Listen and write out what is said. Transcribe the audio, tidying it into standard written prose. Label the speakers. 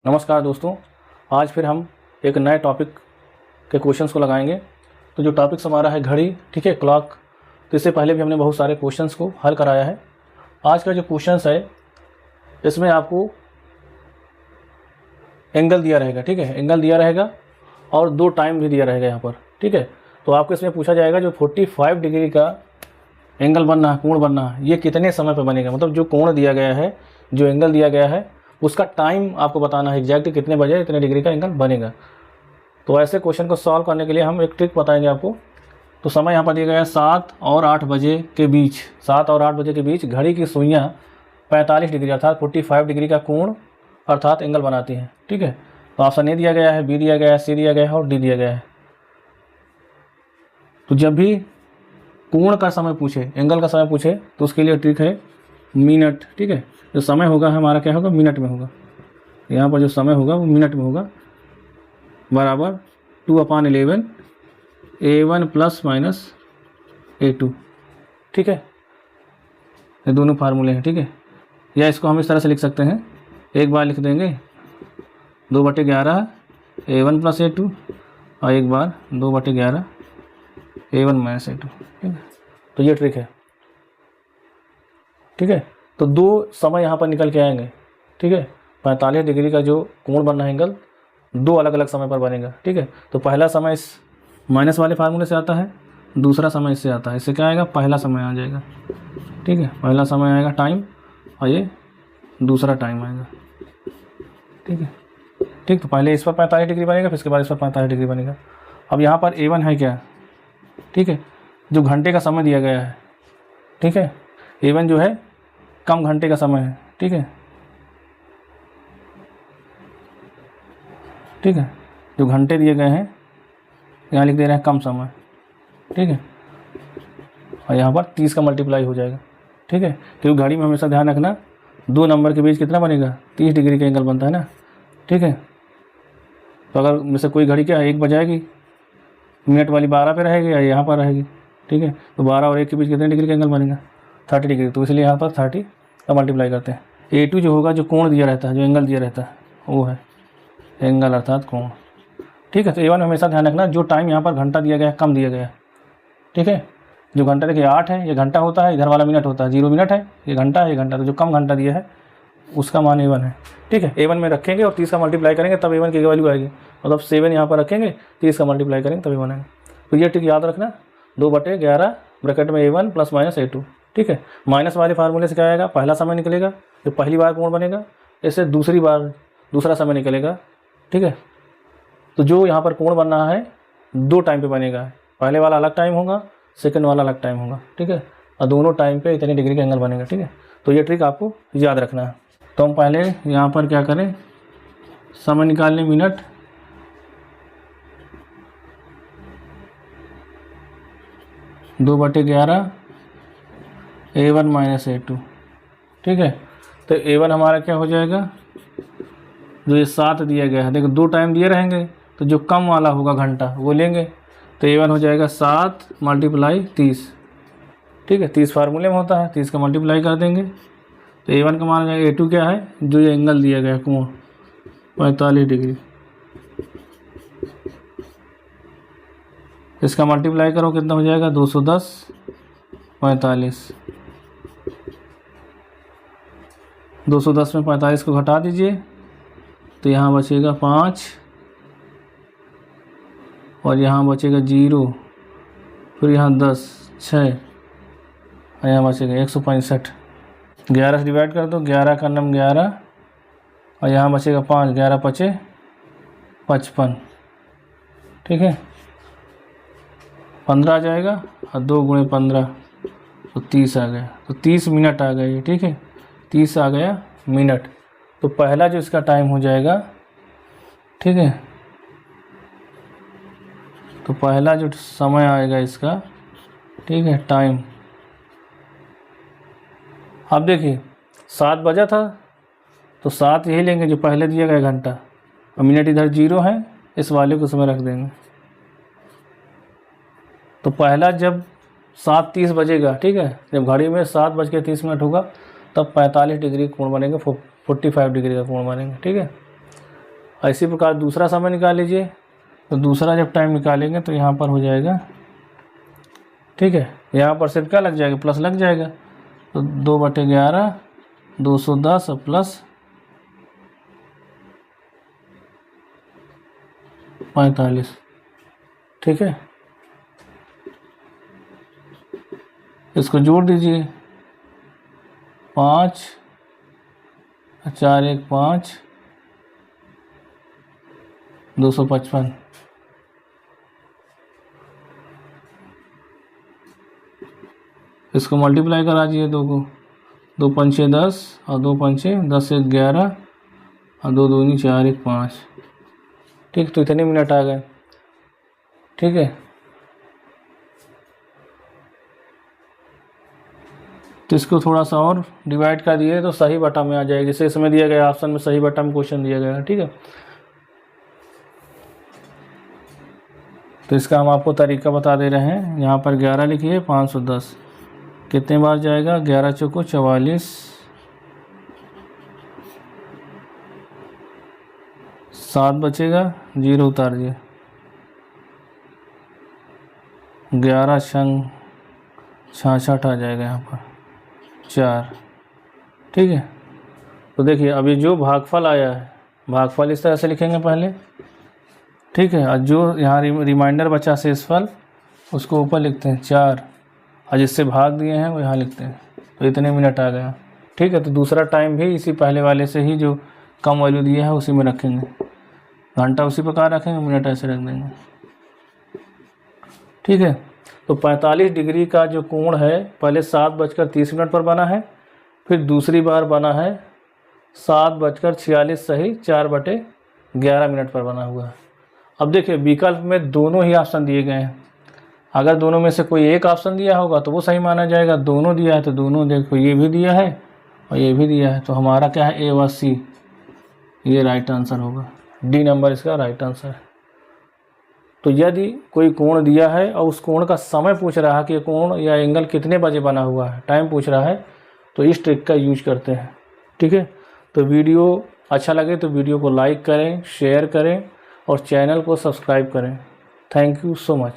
Speaker 1: नमस्कार दोस्तों, आज फिर हम एक नए टॉपिक के क्वेश्चंस को लगाएंगे। तो जो टॉपिक्स हमारा है घड़ी, ठीक है, क्लॉक। तो इससे पहले भी हमने बहुत सारे क्वेश्चंस को हल कराया है। आज का जो क्वेश्चंस है इसमें आपको एंगल दिया रहेगा, ठीक है, एंगल दिया रहेगा और दो टाइम भी दिया रहेगा यहाँ पर, ठीक है। तो आपको इसमें पूछा जाएगा जो 45 डिग्री का एंगल बनना है, कोण बनना है, ये कितने समय पर बनेगा। मतलब जो कोण दिया गया है, जो एंगल दिया गया है, उसका टाइम आपको बताना है एग्जैक्ट कितने बजे इतने डिग्री का एंगल बनेगा। तो ऐसे क्वेश्चन को सॉल्व करने के लिए हम एक ट्रिक बताएंगे आपको। तो समय यहाँ पर दिया गया है 7 और 8 बजे के बीच, 7 और 8 बजे के बीच घड़ी की सुइयाँ 45 डिग्री अर्थात 45 डिग्री का कोण अर्थात एंगल बनाती हैं, ठीक है। तो ऑप्शन ए दिया गया है, बी दिया गया है, सी दिया गया है और डी दिया गया है। तो जब भी कोण का समय पूछे, एंगल का समय पूछे, तो उसके लिए ट्रिक है मिनट, ठीक है। जो समय होगा हमारा क्या होगा, मिनट में होगा। यहाँ पर जो समय होगा वो मिनट में होगा, बराबर 2/11 A1 प्लस माइनस A2, ठीक है। ये दोनों फार्मूले हैं, ठीक है। या इसको हम इस तरह से लिख सकते हैं, एक बार लिख देंगे 2/11 A1 प्लस A2 और एक बार 2/11 A1 माइनस A2, ठीक है। तो ये ट्रिक है, ठीक है। तो दो समय यहाँ पर निकल के आएंगे, ठीक है। 45 डिग्री का जो कोण बनना है एंगल, दो अलग अलग समय पर बनेगा, ठीक है। तो पहला समय इस माइनस वाले फार्मूले से आता है, दूसरा समय इससे आता है। इससे क्या आएगा, पहला समय आ जाएगा, ठीक है। पहला समय आएगा टाइम और ये दूसरा टाइम आएगा, ठीक है। ठीक, तो पहले इस पर 45 डिग्री बनेगा, फिर इसके बाद इस पर 45 डिग्री बनेगा। अब यहाँ पर A1 है क्या, ठीक है, जो घंटे का समय दिया गया है, ठीक है। A1 जो है कम घंटे का समय है, ठीक है, ठीक है। जो घंटे दिए गए हैं यहाँ लिख दे रहे हैं कम समय, ठीक है। और यहाँ पर 30 का मल्टीप्लाई हो जाएगा, ठीक है। क्योंकि घड़ी में हमेशा ध्यान रखना दो नंबर के बीच कितना बनेगा, 30 डिग्री का एंगल बनता है ना, ठीक है। तो अगर जैसे कोई घड़ी क्या है 1 बजाएगी, मिनट वाली 12 पे रहेगी या यहाँ पर रहेगी, ठीक है। तो 12 और 1 के बीच कितने डिग्री का एंगल बनेगा, 30 डिग्री। तो इसलिए यहाँ पर 30 का मल्टीप्लाई करते हैं। A2 जो होगा, जो कोण दिया रहता है, जो एंगल दिया रहता है, वो है एंगल अर्थात कोण, ठीक है। तो A1 हमेशा ध्यान रखना जो टाइम यहाँ पर घंटा दिया गया है कम दिया गया है, ठीक है। जो घंटा देखिए 8 है, ये घंटा होता है, इधर वाला मिनट होता है, 0 मिनट है, ये घंटा है, ये घंटा। तो जो कम घंटा दिया है उसका मान A1 है, ठीक है। A1 में रखेंगे और 30 का मल्टीप्लाई करेंगे तब A1 की वैल्यू आएगी। मतलब 7 यहाँ पर रखेंगे, 30 का मल्टीप्लाई करेंगे तभी बनेगा। तो ये ट्रिक याद रखना, 2/11 ब्रैकेट में A1 प्लस माइनस A2, ठीक है। माइनस वाले फार्मूले से क्या आएगा, पहला समय निकलेगा, जो पहली बार कोण बनेगा, इससे दूसरी बार दूसरा समय निकलेगा, ठीक है। तो जो यहाँ पर कोण बनना है दो टाइम पे बनेगा, पहले वाला अलग टाइम होगा, सेकंड वाला अलग टाइम होगा, ठीक है। और दोनों टाइम पे इतने डिग्री का एंगल बनेगा, ठीक है। तो ये ट्रिक आपको याद रखना है। तो हम पहले यहाँ पर क्या करें, समय निकाल लें मिनट, दो बटे 11 A1 माइनस A2, ठीक है। तो A1 हमारा क्या हो जाएगा, जो ये 7 दिया गया है, देखो दो टाइम दिए रहेंगे तो जो कम वाला होगा घंटा वो लेंगे। तो A1 हो जाएगा 7 मल्टीप्लाई 30, ठीक है। 30 फार्मूले में होता है, 30 का मल्टीप्लाई कर देंगे तो A1 का मान जाएगा। A2 क्या है, जो ये एंगल दिया गया है कोण 45 डिग्री, इसका मल्टीप्लाई करो कितना हो जाएगा, 210 45। 210 में 45 को घटा दीजिए तो यहाँ बचेगा 5 और यहाँ बचेगा 0, फिर यहाँ 10 6 और यहाँ बचेगा 165। 11 से डिवाइड कर दो, 11 का नम 11 और यहाँ बचेगा 5, 11 पचे 55, ठीक है। 15 आ जाएगा और 2 गुणे 15 तो 30 आ गया। तो 30 मिनट आ गए, ठीक है, 30 आ गया मिनट। तो पहला जो इसका टाइम हो जाएगा, ठीक है, तो पहला जो समय आएगा इसका, ठीक है, टाइम। अब देखिए 7 बजा था तो 7 यही लेंगे जो पहले दिया गया घंटा, और मिनट इधर 0 है, इस वाले को उसमें रख देंगे। तो पहला जब 7:30 बजेगा, ठीक है, जब घड़ी में 7:30 होगा तब 45 डिग्री कोण बनेगा, 45 डिग्री का कोण बनेगा, ठीक है। इसी प्रकार दूसरा समय निकाल लीजिए, तो दूसरा जब टाइम निकालेंगे तो यहाँ पर हो जाएगा, ठीक है, यहाँ पर सिर्फ क्या लग जाएगा, प्लस लग जाएगा, तो 2/11 210 प्लस 45, ठीक है। इसको जोड़ दीजिए, 5 4 1 5 255, इसको मल्टीप्लाई करा दीजिए 2 को, 2 पंचे 10 और 2 पंचे 10 1 11 और 2 दूनी 4 1 5, ठीक। तो इतने मिनट आ गए, ठीक है। तो इसको थोड़ा सा और डिवाइड कर दिए तो सही बटा में आ जाएगी, जैसे इसमें दिया गया ऑप्शन में सही बटा में क्वेश्चन दिया गया है, ठीक है। तो इसका हम आपको तरीका बता दे रहे हैं। यहाँ पर 11 लिखिए, 510 कितने बार जाएगा, 11 चौको 44, 7 बचेगा, 0 उतार दिए, 11 छंग 66 आ जाएगा यहाँ पर 4, ठीक है। तो देखिए अभी जो भागफल आया है, भागफल इस तरह से लिखेंगे पहले, ठीक है, और जो यहाँ रिमाइंडर बचा शेषफल उसको ऊपर लिखते हैं 4, और जिससे भाग दिए हैं वो यहाँ लिखते हैं। तो इतने मिनट आ गया, ठीक है। तो दूसरा टाइम भी इसी पहले वाले से ही जो कम वैल्यू दिया है उसी में रखेंगे, घंटा उसी प्रकार रखेंगे, मिनट ऐसे रख देंगे, ठीक है। तो 45 डिग्री का जो कोण है पहले 7:30 पर बना है, फिर दूसरी बार बना है 7:46 सही 4/11 पर बना हुआ है। अब देखिए विकल्प में दोनों ही ऑप्शन दिए गए हैं, अगर दोनों में से कोई एक ऑप्शन दिया होगा तो वो सही माना जाएगा, दोनों दिया है तो दोनों, देखो ये भी दिया है और ये भी दिया है, तो हमारा क्या है, ए व सी, ये राइट आंसर होगा, डी नंबर इसका राइट आंसर है। तो यदि कोई कोण दिया है और उस कोण का समय पूछ रहा है कि कोण या एंगल कितने बजे बना हुआ है, टाइम पूछ रहा है, तो इस ट्रिक का यूज करते हैं, ठीक है। तो वीडियो अच्छा लगे तो वीडियो को लाइक करें, शेयर करें और चैनल को सब्सक्राइब करें। Thank you so much.